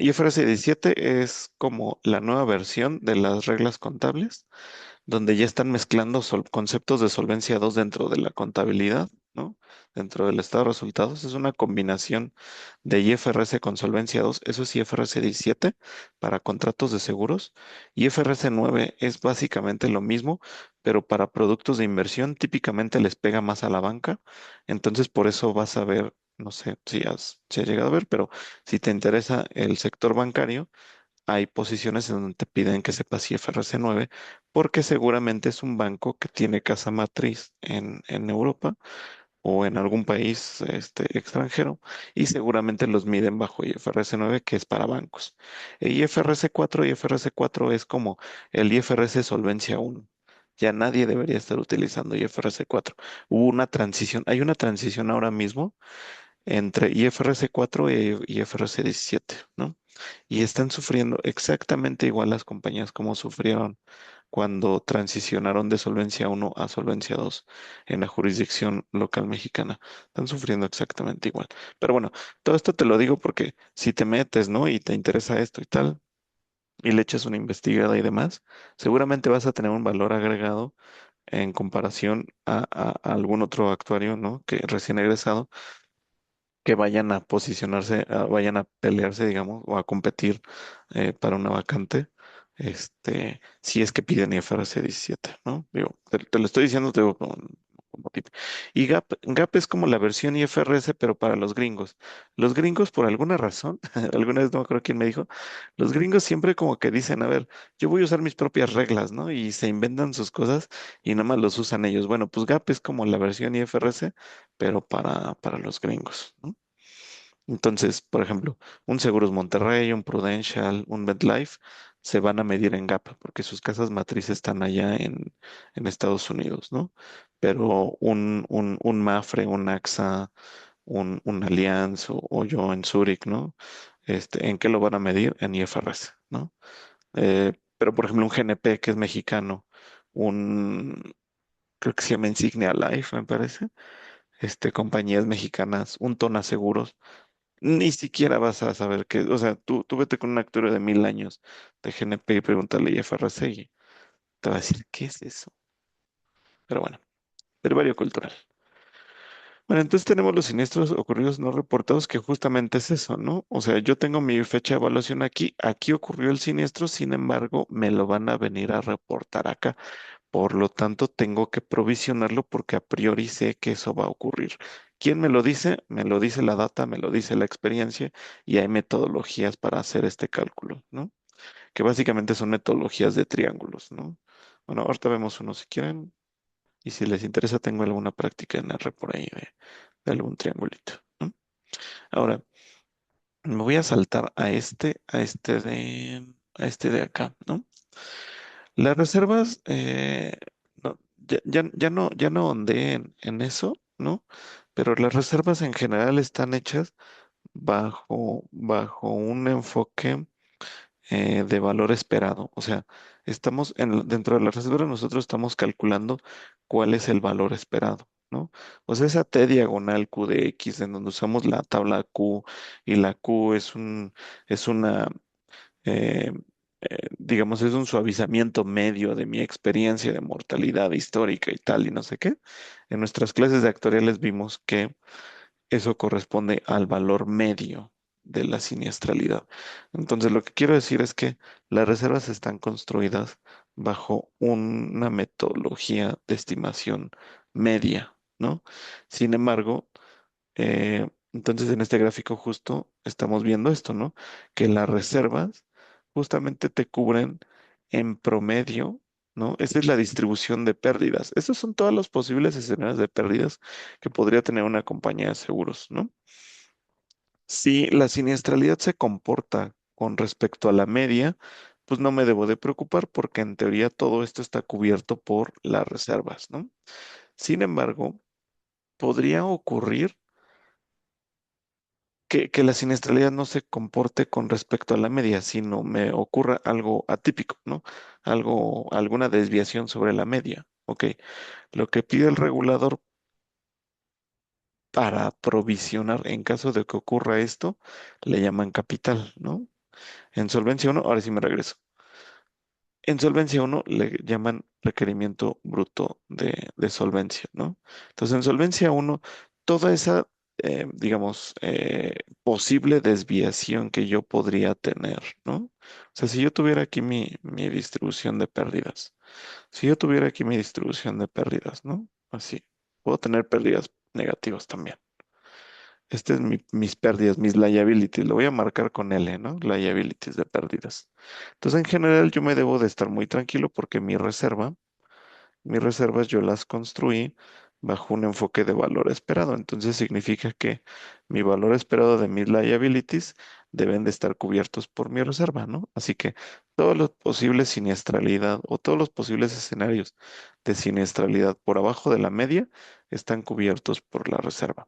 IFRS 17 es como la nueva versión de las reglas contables donde ya están mezclando conceptos de solvencia 2 dentro de la contabilidad, ¿no? Dentro del estado de resultados. Es una combinación de IFRS con solvencia 2. Eso es IFRS 17 para contratos de seguros. IFRS 9 es básicamente lo mismo, pero para productos de inversión típicamente les pega más a la banca. Entonces, por eso vas a ver, no sé si has llegado a ver, pero si te interesa el sector bancario, hay posiciones en donde te piden que sepas IFRS 9 porque seguramente es un banco que tiene casa matriz en Europa o en algún país extranjero y seguramente los miden bajo IFRS 9 que es para bancos. IFRS 4 es como el IFRS Solvencia 1. Ya nadie debería estar utilizando IFRS 4. Hubo una transición, hay una transición ahora mismo entre IFRS 4 e IFRS 17, ¿no? Y están sufriendo exactamente igual las compañías como sufrieron cuando transicionaron de Solvencia 1 a Solvencia 2 en la jurisdicción local mexicana. Están sufriendo exactamente igual. Pero bueno, todo esto te lo digo porque si te metes, ¿no? Y te interesa esto y tal, y le echas una investigada y demás, seguramente vas a tener un valor agregado en comparación a algún otro actuario, ¿no? Que recién egresado que vayan a posicionarse, vayan a pelearse, digamos, o a competir para una vacante, si es que piden IFRS 17, ¿no? Digo, te lo estoy diciendo, te digo, como tip. Y GAP es como la versión IFRS, pero para los gringos. Los gringos, por alguna razón, alguna vez no me acuerdo quién me dijo, los gringos siempre como que dicen, a ver, yo voy a usar mis propias reglas, ¿no? Y se inventan sus cosas y nada más los usan ellos. Bueno, pues GAP es como la versión IFRS, pero para los gringos, ¿no? Entonces, por ejemplo, un Seguros Monterrey, un Prudential, un MetLife se van a medir en GAP porque sus casas matrices están allá en Estados Unidos, ¿no? Pero un Mafre, un AXA, un Allianz o yo en Zurich, ¿no? ¿En qué lo van a medir? En IFRS, ¿no? Pero, por ejemplo, un GNP que es mexicano, creo que se llama Insignia Life, me parece, compañías mexicanas, un Tona Seguros ni siquiera vas a saber que, o sea, tú vete con un actor de 1000 años de GNP y pregúntale a Jeff y te va a decir, ¿qué es eso? Pero bueno, brevario cultural. Bueno, entonces tenemos los siniestros ocurridos no reportados, que justamente es eso, ¿no? O sea, yo tengo mi fecha de evaluación aquí ocurrió el siniestro, sin embargo, me lo van a venir a reportar acá. Por lo tanto, tengo que provisionarlo porque a priori sé que eso va a ocurrir. ¿Quién me lo dice? Me lo dice la data, me lo dice la experiencia y hay metodologías para hacer este cálculo, ¿no? Que básicamente son metodologías de triángulos, ¿no? Bueno, ahorita vemos uno si quieren y si les interesa tengo alguna práctica en R por ahí de algún triangulito, ¿no? Ahora, me voy a saltar a este de acá, ¿no? Las reservas, no, ya no ahondé en eso, ¿no? Pero las reservas en general están hechas bajo un enfoque de valor esperado. O sea, dentro de la reserva nosotros estamos calculando cuál es el valor esperado. ¿no? O sea, esa T diagonal Q de X en donde usamos la tabla Q y la Q es una, eh, digamos, es un suavizamiento medio de mi experiencia de mortalidad histórica y tal y no sé qué. En nuestras clases de actuariales vimos que eso corresponde al valor medio de la siniestralidad. Entonces, lo que quiero decir es que las reservas están construidas bajo una metodología de estimación media, ¿no? Sin embargo, entonces en este gráfico justo estamos viendo esto, ¿no? Que las reservas justamente te cubren en promedio, ¿no? Esa es la distribución de pérdidas. Estos son todos los posibles escenarios de pérdidas que podría tener una compañía de seguros, ¿no? Si la siniestralidad se comporta con respecto a la media, pues no me debo de preocupar porque en teoría todo esto está cubierto por las reservas, ¿no? Sin embargo, podría ocurrir que la siniestralidad no se comporte con respecto a la media, sino me ocurra algo atípico, ¿no? Algo, alguna desviación sobre la media. Ok, lo que pide el regulador para provisionar en caso de que ocurra esto, le llaman capital, ¿no? En Solvencia uno, ahora sí me regreso. En Solvencia uno le llaman requerimiento bruto de solvencia, ¿no? Entonces, en Solvencia uno toda esa, digamos, posible desviación que yo podría tener, ¿no? O sea, si yo tuviera aquí mi distribución de pérdidas, si yo tuviera aquí mi distribución de pérdidas, ¿no? Así, puedo tener pérdidas negativas también. Este es mis pérdidas, mis liabilities. Lo voy a marcar con L, ¿no? Liabilities de pérdidas. Entonces, en general, yo me debo de estar muy tranquilo porque mis reservas yo las construí bajo un enfoque de valor esperado. Entonces, significa que mi valor esperado de mis liabilities deben de estar cubiertos por mi reserva, ¿no? Así que todos los posibles siniestralidad o todos los posibles escenarios de siniestralidad por abajo de la media están cubiertos por la reserva.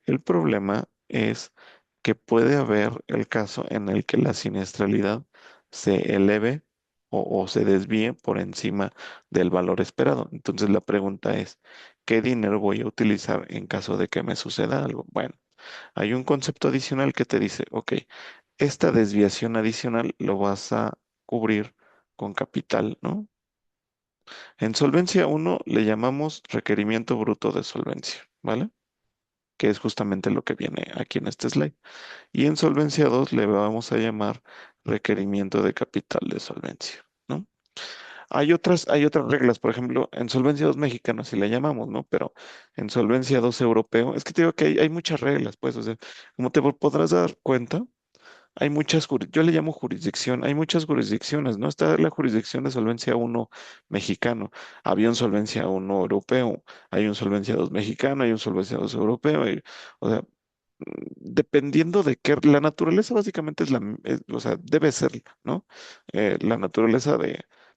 El problema es que puede haber el caso en el que la siniestralidad se eleve o se desvíe por encima del valor esperado. Entonces la pregunta es, ¿qué dinero voy a utilizar en caso de que me suceda algo? Bueno, hay un concepto adicional que te dice, ok, esta desviación adicional lo vas a cubrir con capital, ¿no? En solvencia uno le llamamos requerimiento bruto de solvencia, ¿vale? Que es justamente lo que viene aquí en este slide. Y en solvencia 2 le vamos a llamar requerimiento de capital de solvencia, ¿no? Hay otras reglas, por ejemplo, en solvencia 2 mexicano, si le llamamos, ¿no? Pero en solvencia 2 europeo, es que te digo que hay muchas reglas, pues, o sea, como te podrás dar cuenta, hay muchas, yo le llamo jurisdicción, hay muchas jurisdicciones, ¿no? Está la jurisdicción de solvencia uno mexicano, había un solvencia uno europeo, hay un solvencia 2 mexicano, hay un solvencia 2 europeo, o sea, dependiendo de qué, la naturaleza básicamente es o sea, debe ser, ¿no? La naturaleza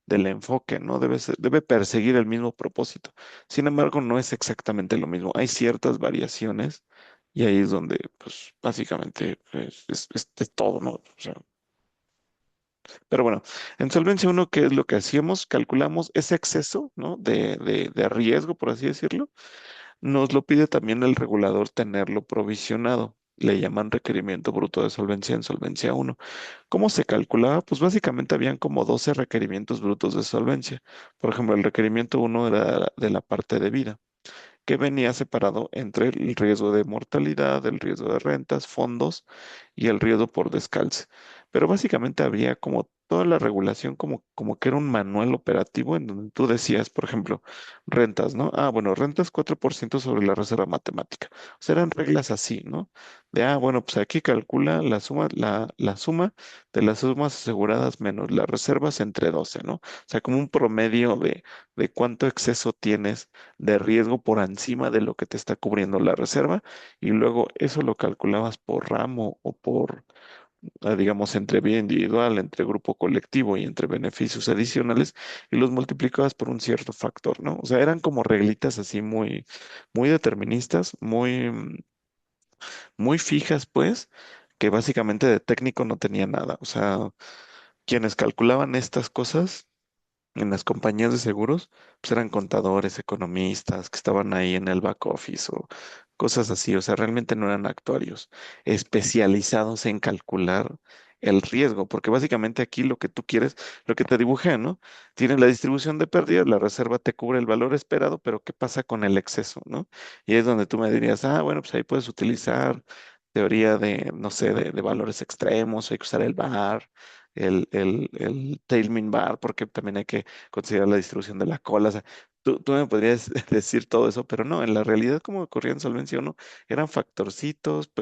del enfoque, ¿no? Debe perseguir el mismo propósito. Sin embargo, no es exactamente lo mismo. Hay ciertas variaciones y ahí es donde, pues, básicamente es todo, ¿no? O sea, pero bueno, en Solvencia uno, ¿qué es lo que hacíamos? Calculamos ese exceso, ¿no? De riesgo, por así decirlo. Nos lo pide también el regulador tenerlo provisionado. Le llaman requerimiento bruto de solvencia en solvencia uno. ¿Cómo se calculaba? Pues básicamente habían como 12 requerimientos brutos de solvencia. Por ejemplo, el requerimiento uno era de la parte de vida, que venía separado entre el riesgo de mortalidad, el riesgo de rentas, fondos y el riesgo por descalce. Pero básicamente había como toda la regulación como que era un manual operativo en donde tú decías, por ejemplo, rentas, ¿no? Ah, bueno, rentas 4% sobre la reserva matemática. O sea, eran reglas así, ¿no? De, bueno, pues aquí calcula la suma de las sumas aseguradas menos las reservas entre 12, ¿no? O sea, como un promedio de cuánto exceso tienes de riesgo por encima de lo que te está cubriendo la reserva y luego eso lo calculabas por ramo o por, digamos, entre bien individual, entre grupo colectivo y entre beneficios adicionales y los multiplicabas por un cierto factor, ¿no? O sea, eran como reglitas así muy deterministas, muy fijas, pues, que básicamente de técnico no tenía nada. O sea, quienes calculaban estas cosas en las compañías de seguros, pues eran contadores, economistas que estaban ahí en el back office o cosas así. O sea, realmente no eran actuarios especializados en calcular el riesgo, porque básicamente aquí lo que tú quieres, lo que te dibujé, ¿no? Tienes la distribución de pérdidas, la reserva te cubre el valor esperado, pero ¿qué pasa con el exceso, ¿no? Y es donde tú me dirías, ah, bueno, pues ahí puedes utilizar teoría de, no sé, de valores extremos, hay que usar el VAR, el Tailwind Bar, porque también hay que considerar la distribución de la cola. O sea, tú me podrías decir todo eso, pero no, en la realidad, como ocurría en Solvencia uno eran factorcitos,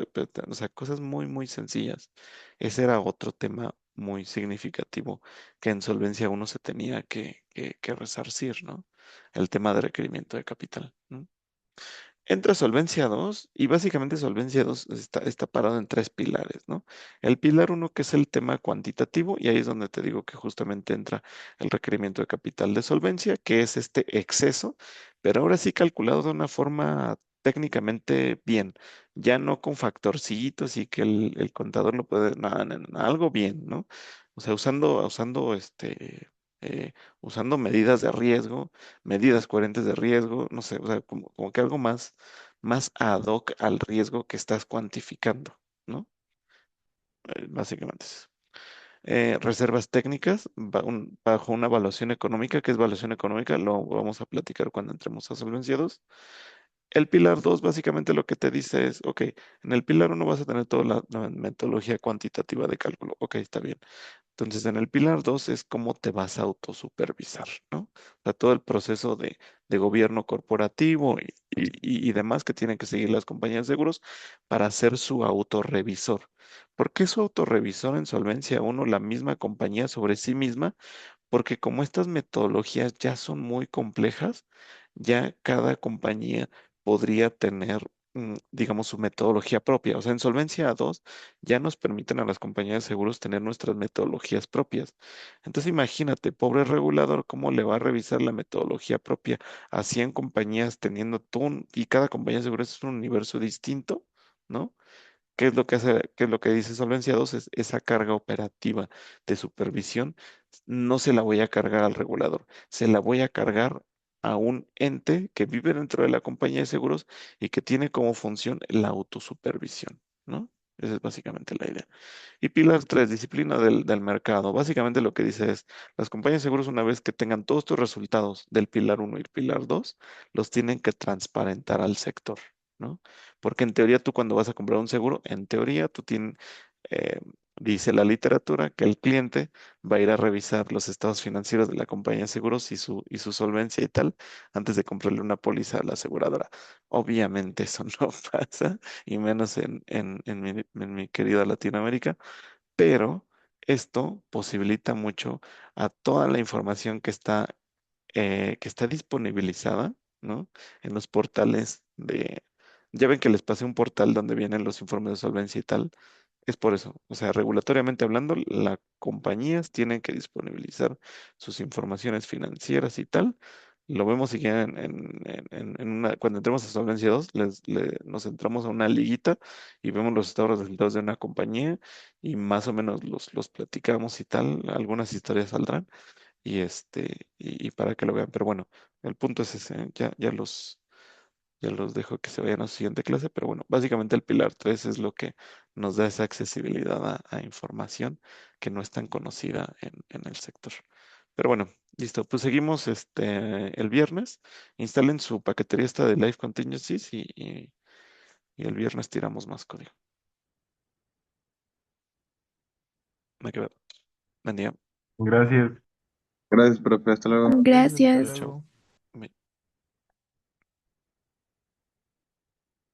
o sea, cosas muy, muy sencillas. Ese era otro tema muy significativo que en Solvencia uno se tenía que resarcir, ¿no? El tema de requerimiento de capital, ¿no? Entra Solvencia 2 y básicamente Solvencia 2 está parado en tres pilares, ¿no? El pilar uno que es el tema cuantitativo y ahí es donde te digo que justamente entra el requerimiento de capital de solvencia, que es este exceso, pero ahora sí calculado de una forma técnicamente bien, ya no con factorcitos y que el contador lo puede, nada, algo bien, ¿no? O sea, eh, usando medidas de riesgo, medidas coherentes de riesgo, no sé, o sea, como que algo más ad hoc al riesgo que estás cuantificando, ¿no? Básicamente es eso. Reservas técnicas bajo una evaluación económica. ¿Qué es evaluación económica? Lo vamos a platicar cuando entremos a Solvencia 2. El pilar 2 básicamente lo que te dice es, ok, en el pilar uno vas a tener toda la metodología cuantitativa de cálculo. Ok, está bien. Entonces, en el pilar 2 es cómo te vas a autosupervisar, ¿no? O sea, todo el proceso de gobierno corporativo y demás que tienen que seguir las compañías de seguros para ser su autorrevisor. ¿Por qué su autorrevisor en Solvencia uno la misma compañía sobre sí misma? Porque como estas metodologías ya son muy complejas, ya cada compañía podría tener, digamos, su metodología propia. O sea, en Solvencia 2 ya nos permiten a las compañías de seguros tener nuestras metodologías propias. Entonces, imagínate, pobre regulador, ¿cómo le va a revisar la metodología propia a 100 compañías teniendo todo y cada compañía de seguros es un universo distinto, ¿no? ¿Qué es lo que hace, qué es lo que dice Solvencia 2? Es esa carga operativa de supervisión, no se la voy a cargar al regulador, se la voy a cargar a un ente que vive dentro de la compañía de seguros y que tiene como función la autosupervisión, ¿no? Esa es básicamente la idea. Y pilar 3, disciplina del mercado. Básicamente lo que dice es, las compañías de seguros una vez que tengan todos estos resultados del pilar uno y pilar 2 los tienen que transparentar al sector, ¿no? Porque en teoría tú cuando vas a comprar un seguro, en teoría tú tienes, eh, dice la literatura que el cliente va a ir a revisar los estados financieros de la compañía de seguros y su solvencia y tal antes de comprarle una póliza a la aseguradora. Obviamente eso no pasa y menos en mi querida Latinoamérica, pero esto posibilita mucho a toda la información que está disponibilizada, ¿no? En los portales ya ven que les pasé un portal donde vienen los informes de solvencia y tal. Es por eso, o sea, regulatoriamente hablando, las compañías tienen que disponibilizar sus informaciones financieras y tal. Lo vemos si quieren cuando entremos a Solvencia 2, nos entramos a una liguita y vemos los estados resultados de una compañía y más o menos los platicamos y tal. Algunas historias saldrán y para que lo vean. Pero bueno, el punto es ese, ¿eh? Ya los dejo que se vayan a su siguiente clase, pero bueno, básicamente el pilar 3 es lo que nos da esa accesibilidad a información que no es tan conocida en el sector. Pero bueno, listo, pues seguimos el viernes. Instalen su paquetería esta de Life Contingencies y el viernes tiramos más código. Me quedo. Buen día. Gracias. Gracias, profe. Hasta luego. Gracias, hasta Gracias. Chao. luego.